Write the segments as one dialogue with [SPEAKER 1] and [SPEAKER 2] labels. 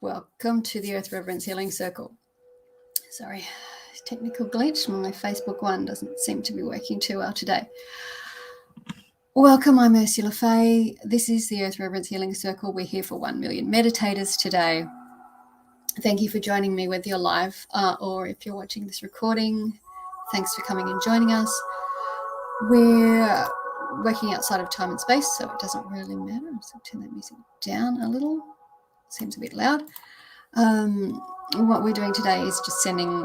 [SPEAKER 1] Welcome to the Earth Reverence Healing Circle. Sorry, technical glitch. My Facebook one doesn't seem to be working too well today. Welcome, I'm Ursula Faye. This is the Earth Reverence Healing Circle. We're here for 1 million meditators today. Thank you for joining me, whether you're live or if you're watching this recording. Thanks for coming and joining us. We're working outside of time and space, so it doesn't really matter. I'm just going to turn that music down a little. Seems a bit loud. What we're doing today is just sending,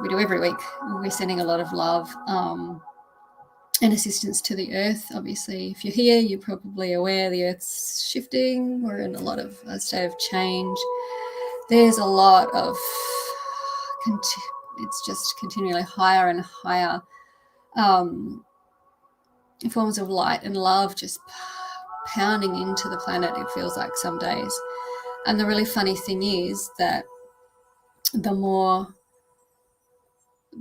[SPEAKER 1] we do every week, we're sending a lot of love and assistance to the earth. Obviously, if you're here, you're probably aware the earth's shifting. We're in a lot of a state of change. There's a lot of, it's just continually higher and higher forms of light and love just pounding into the planet, it feels like some days. And the really funny thing is that the more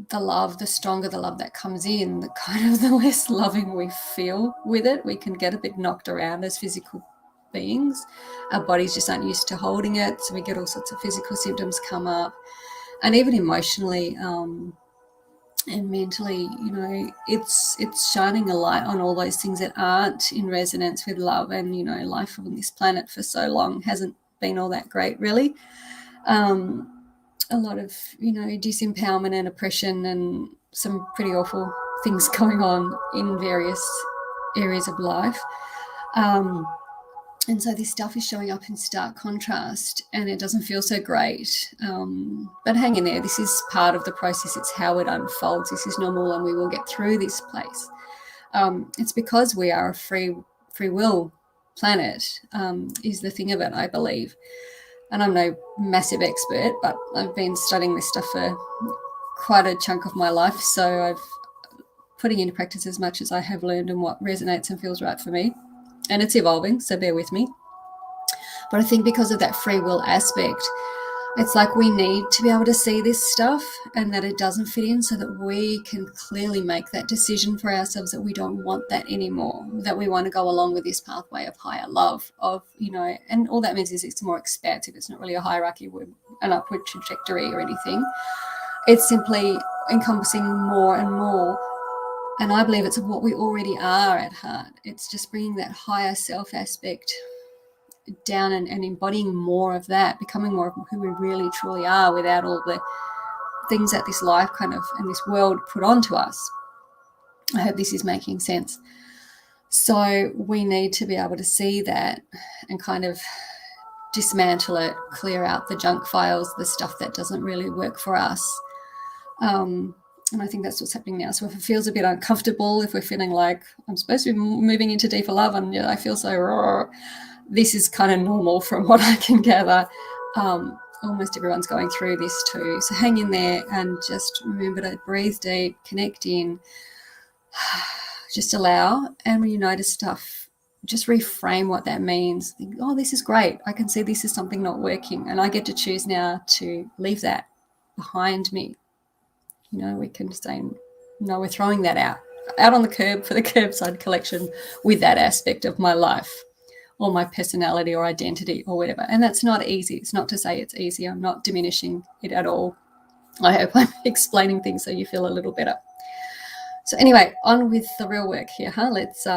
[SPEAKER 1] the love, the stronger the love that comes in, the kind of the less loving we feel with it. We can get a bit knocked around as physical beings. Our bodies just aren't used to holding it, so we get all sorts of physical symptoms come up. And even emotionally and mentally, you know, it's shining a light on all those things that aren't in resonance with love. And, you know, life on this planet for so long hasn't been all that great, really. A lot of, you know, disempowerment and oppression and some pretty awful things going on in various areas of life. And so this stuff is showing up in stark contrast, and it doesn't feel so great. But hang in there. This is part of the process. It's how it unfolds. This is normal, and we will get through this place. It's because we are a free will planet, is the thing of it, I believe. And I'm no massive expert, but I've been studying this stuff for quite a chunk of my life. So I've putting into practice as much as I have learned and what resonates and feels right for me. And it's evolving, so bear with me. But I think because of that free will aspect, it's like we need to be able to see this stuff and that it doesn't fit in, so that we can clearly make that decision for ourselves that we don't want that anymore, that we want to go along with this pathway of higher love, of, you know, and all that means is it's more expansive. It's not really a hierarchy with an upward trajectory or anything. It's simply encompassing more and more. And I believe it's what we already are at heart. It's just bringing that higher self aspect down and embodying more of that, becoming more of who we really truly are without all the things that this life kind of and this world put onto us. I hope this is making sense. So we need to be able to see that and kind of dismantle it, clear out the junk files, the stuff that doesn't really work for us. And I think that's what's happening now. So if it feels a bit uncomfortable, if we're feeling like I'm supposed to be moving into deeper love and I feel so raw, this is kind of normal from what I can gather. Almost everyone's going through this too. So hang in there and just remember to breathe deep, connect in, just allow. And when you notice stuff, just reframe what that means. Think, oh, this is great. I can see this is something not working. And I get to choose now to leave that behind me. You know, we can say, no, we're throwing that out on the curb for the curbside collection with that aspect of my life or my personality or identity or whatever. And that's not easy. It's not to say it's easy. I'm not diminishing it at all. I hope I'm explaining things so you feel a little better. So anyway, on with the real work here, huh? Let's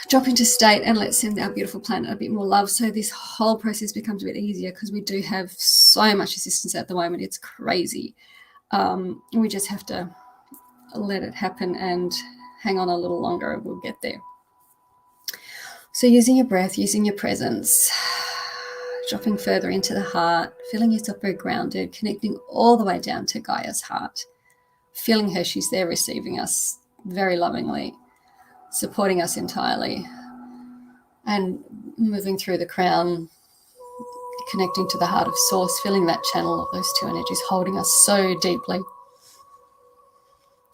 [SPEAKER 1] drop into state and let's send our beautiful planet a bit more love, so this whole process becomes a bit easier, because we do have so much assistance at the moment. It's crazy. We just have to let it happen and hang on a little longer and we'll get there. So using your breath, using your presence, dropping further into the heart, feeling yourself very grounded, connecting all the way down to Gaia's heart, feeling her, she's there receiving us very lovingly, supporting us entirely, and moving through the crown, connecting to the heart of source, feeling that channel of those two energies holding us so deeply,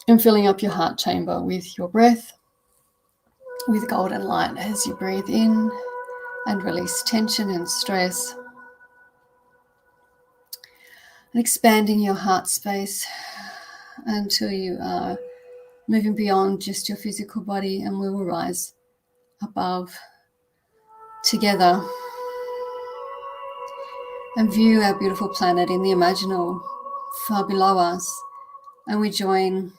[SPEAKER 1] and filling up your heart chamber with your breath, with golden light as you breathe in and release tension and stress, and expanding your heart space until you are moving beyond just your physical body, and we will rise above together and view our beautiful planet in the imaginal far below us, and we join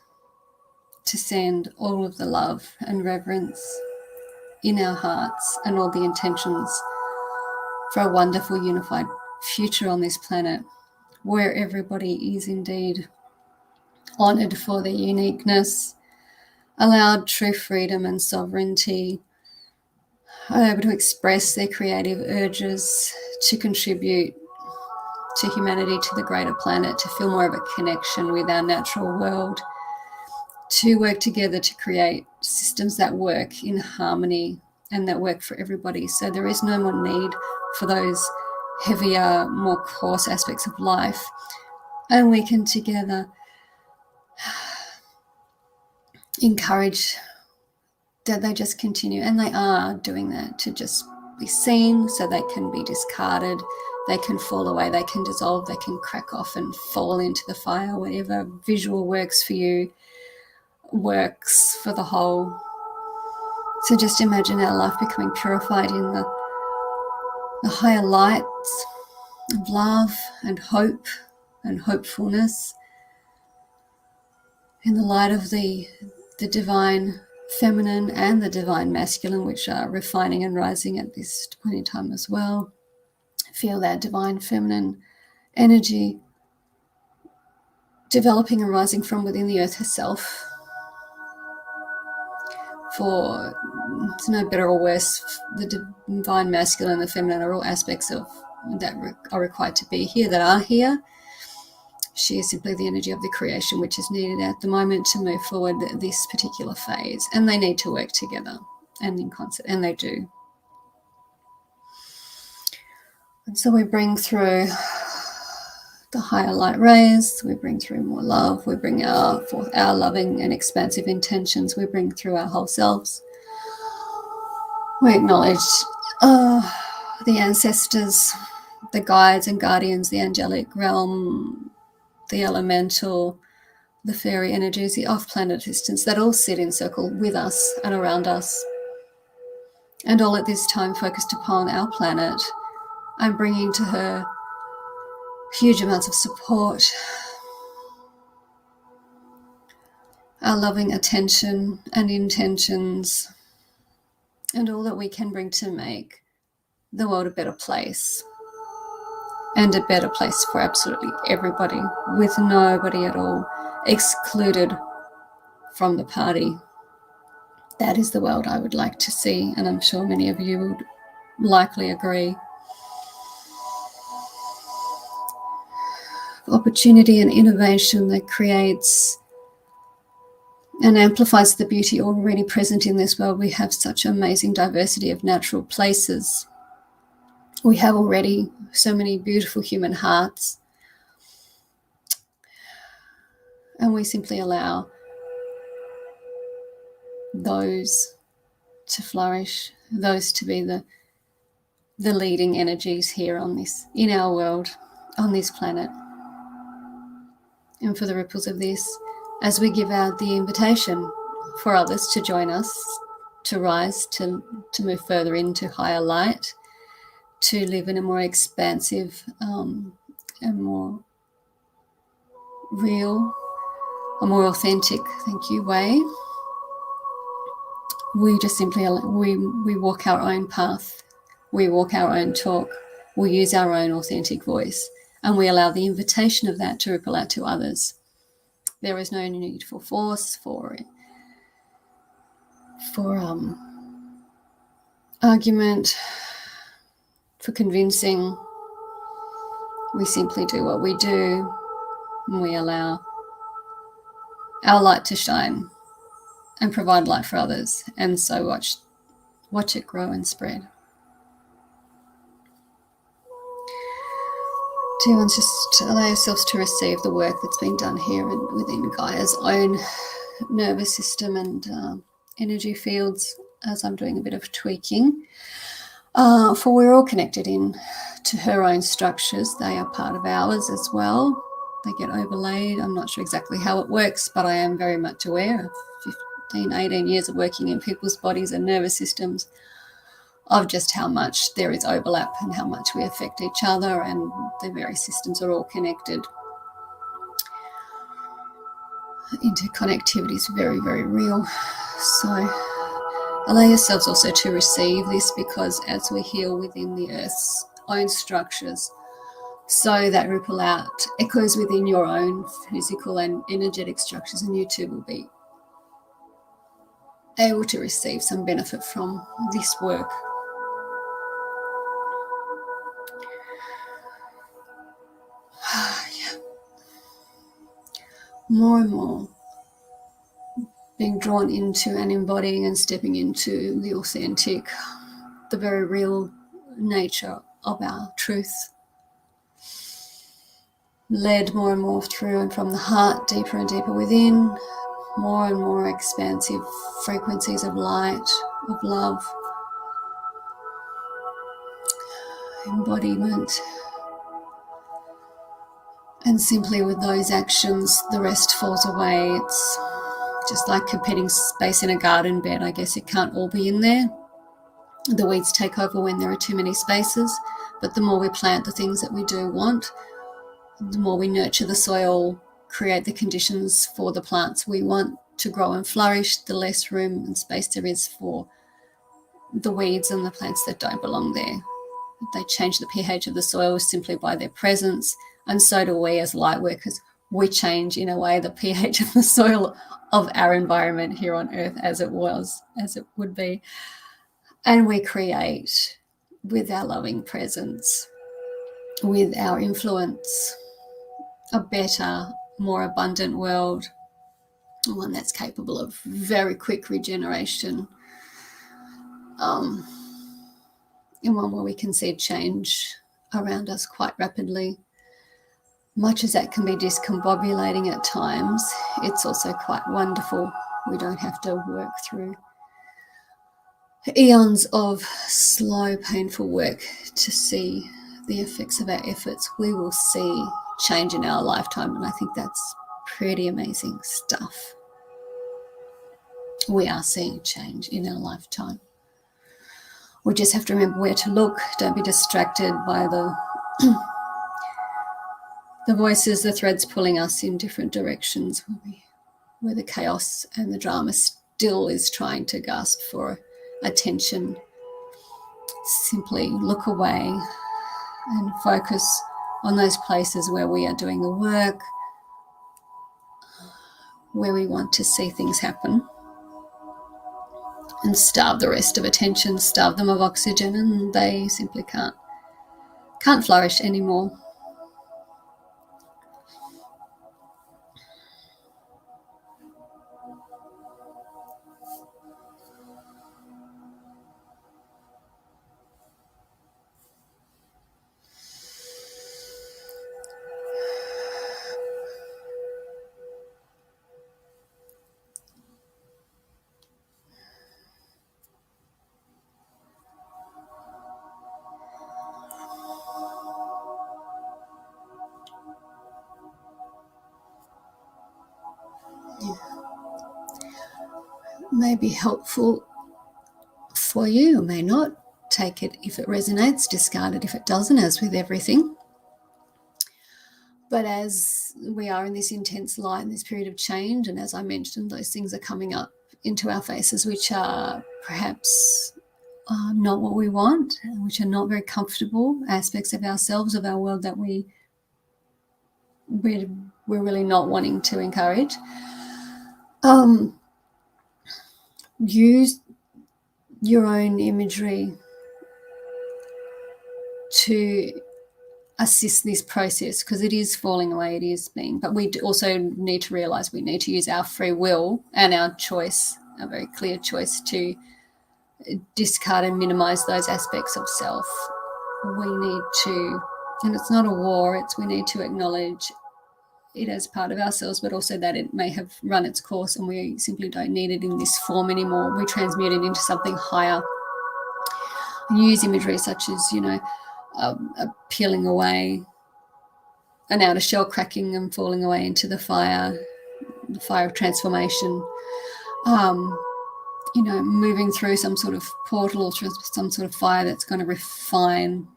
[SPEAKER 1] to send all of the love and reverence in our hearts and all the intentions for a wonderful unified future on this planet, where everybody is indeed honoured for their uniqueness, allowed true freedom and sovereignty, are able to express their creative urges to contribute to humanity, to the greater planet, to feel more of a connection with our natural world, to work together to create systems that work in harmony and that work for everybody. So there is no more need for those heavier, more coarse aspects of life. And we can together encourage that they just continue, and they are doing that, to just be seen so they can be discarded, they can fall away, they can dissolve, they can crack off and fall into the fire. Whatever visual works for you works for the whole. So just imagine our life becoming purified in the higher lights of love and hope and hopefulness, in the light of the divine feminine and the divine masculine, which are refining and rising at this point in time as well. Feel that divine feminine energy developing and rising from within the earth herself. For it's no better or worse, the divine masculine and the feminine are all aspects of that are required to be here, that are here. She is simply the energy of the creation which is needed at the moment to move forward this particular phase. And they need to work together and in concert, and they do. And so we bring through the higher light rays, we bring through more love, we bring our loving and expansive intentions, we bring through our whole selves. We acknowledge the ancestors, the guides and guardians, the angelic realm, the elemental, the fairy energies, the off-planet assistants that all sit in circle with us and around us. And all at this time focused upon our planet and bringing to her huge amounts of support, our loving attention and intentions, and all that we can bring to make the world a better place. And a better place for absolutely everybody, with nobody at all excluded from the party. That is the world I would like to see, and I'm sure many of you would likely agree. Opportunity and innovation that creates and amplifies the beauty already present in this world. We have such amazing diversity of natural places. We have already so many beautiful human hearts, and we simply allow those to flourish, those to be the leading energies here on this, in our world, on this planet. And for the ripples of this, as we give out the invitation for others to join us, to rise, to move further into higher light, to live in a more expansive and more real, a more authentic, way. We just simply, we walk our own path, we walk our own talk, we use our own authentic voice, and we allow the invitation of that to ripple out to others. There is no need for force, for argument, for convincing. We simply do what we do, and we allow our light to shine and provide light for others, and so watch it grow and spread. Dear ones, just allow yourselves to receive the work that's been done here and within Gaia's own nervous system and energy fields, as I'm doing a bit of tweaking. For we're all connected in to her own structures. They are part of ours as well. They get overlaid. I'm not sure exactly how it works, but I am very much aware of 15, 18 years of working in people's bodies and nervous systems. of just how much there is overlap and how much we affect each other, and the various systems are all connected. Interconnectivity is very, very real. So allow yourselves also to receive this, because as we heal within the Earth's own structures, so that ripple out echoes within your own physical and energetic structures, and you too will be able to receive some benefit from this work. Yeah. More and more being drawn into and embodying and stepping into the authentic, the very real nature of our truth. Led more and more through and from the heart, deeper and deeper within, more and more expansive frequencies of light, of love, embodiment. And simply with those actions, the rest falls away. It's just like competing space in a garden bed. I guess it can't all be in there. The weeds take over when there are too many spaces, but the more we plant the things that we do want, the more we nurture the soil, create the conditions for the plants we want to grow and flourish, the less room and space there is for the weeds and the plants that don't belong there. They change the pH of the soil simply by their presence, and so do we as light workers. We change, in a way, the pH of the soil of our environment here on Earth as it would be. And we create with our loving presence, with our influence, a better, more abundant world, one that's capable of very quick regeneration, and one where we can see change around us quite rapidly. Much as that can be discombobulating at times, it's also quite wonderful. We don't have to work through eons of slow, painful work to see the effects of our efforts. We will see change in our lifetime, and I think that's pretty amazing stuff. We are seeing change in our lifetime. We just have to remember where to look. Don't be distracted by the voices, the threads pulling us in different directions, where the chaos and the drama still is trying to gasp for attention. Simply look away and focus on those places where we are doing the work, where we want to see things happen, and starve the rest of attention, starve them of oxygen, and they simply can't flourish anymore. May be helpful for you, may not. Take it if it resonates, discard it if it doesn't, as with everything. But as we are in this intense light, in this period of change, and as I mentioned, those things are coming up into our faces which are perhaps not what we want, which are not very comfortable aspects of ourselves, of our world that we're really not wanting to encourage. Use your own imagery to assist this process, because it is falling away, it is being, but we also need to realize we need to use our free will and our choice, a very clear choice, to discard and minimize those aspects of self. We need to, and it's not a war, we need to acknowledge it as part of ourselves, but also that it may have run its course and we simply don't need it in this form anymore. We transmute it into something higher. Use imagery such as, peeling away an outer shell, cracking and falling away into the fire of transformation. you know, moving through some sort of portal or through some sort of fire that's going to refine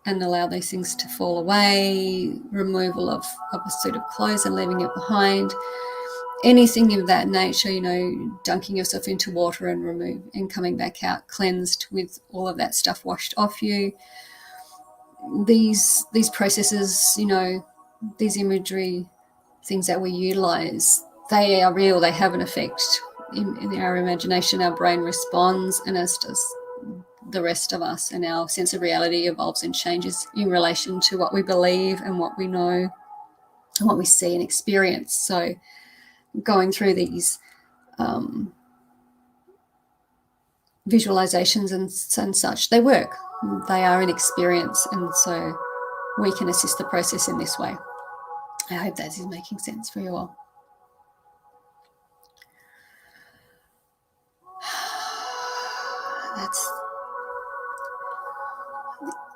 [SPEAKER 1] and allow these things to fall away, removal of a suit of clothes and leaving it behind. Anything of that nature, you know, dunking yourself into water and coming back out cleansed with all of that stuff washed off you. These processes, you know, these imagery, things that we utilize, they are real, they have an effect. In our imagination, our brain responds, and as does the rest of us, and our sense of reality evolves and changes in relation to what we believe and what we know and what we see and experience. So going through these visualizations and such, they work. They are an experience, and so we can assist the process in this way. I hope that is making sense for you all. That's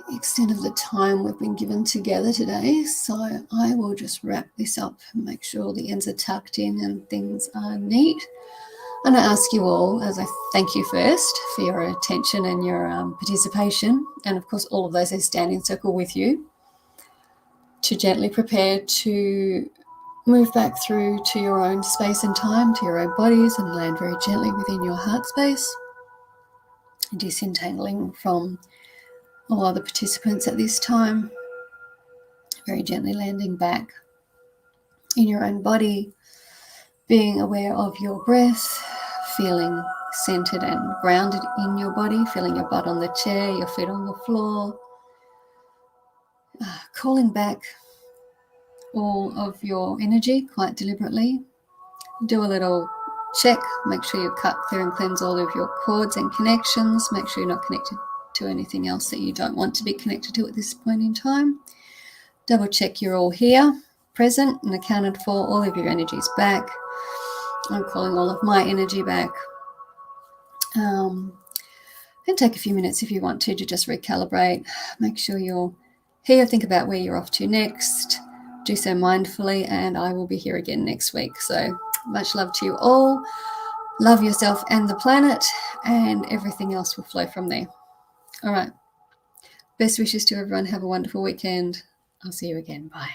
[SPEAKER 1] the extent of the time we've been given together today. So I will just wrap this up and make sure the ends are tucked in and things are neat. And I ask you all, as I thank you first for your attention and your participation, and of course all of those who stand in circle with you, to gently prepare to move back through to your own space and time, to your own bodies, and land very gently within your heart space, disentangling from all other participants at this time, very gently landing back in your own body, being aware of your breath, feeling centered and grounded in your body, feeling your butt on the chair, your feet on the floor, calling back all of your energy quite deliberately. Do a little check, make sure you cut, clear and cleanse all of your cords and connections, make sure you're not connected to anything else that you don't want to be connected to at this point in time. Double check you're all here, present and accounted for, all of your energies back. I'm calling all of my energy back. And take a few minutes if you want to just recalibrate. Make sure you're here, think about where you're off to next. Do so mindfully, and I will be here again next week. So much love to you all. Love yourself and the planet, and everything else will flow from there. All right. Best wishes to everyone. Have a wonderful weekend. I'll see you again. Bye.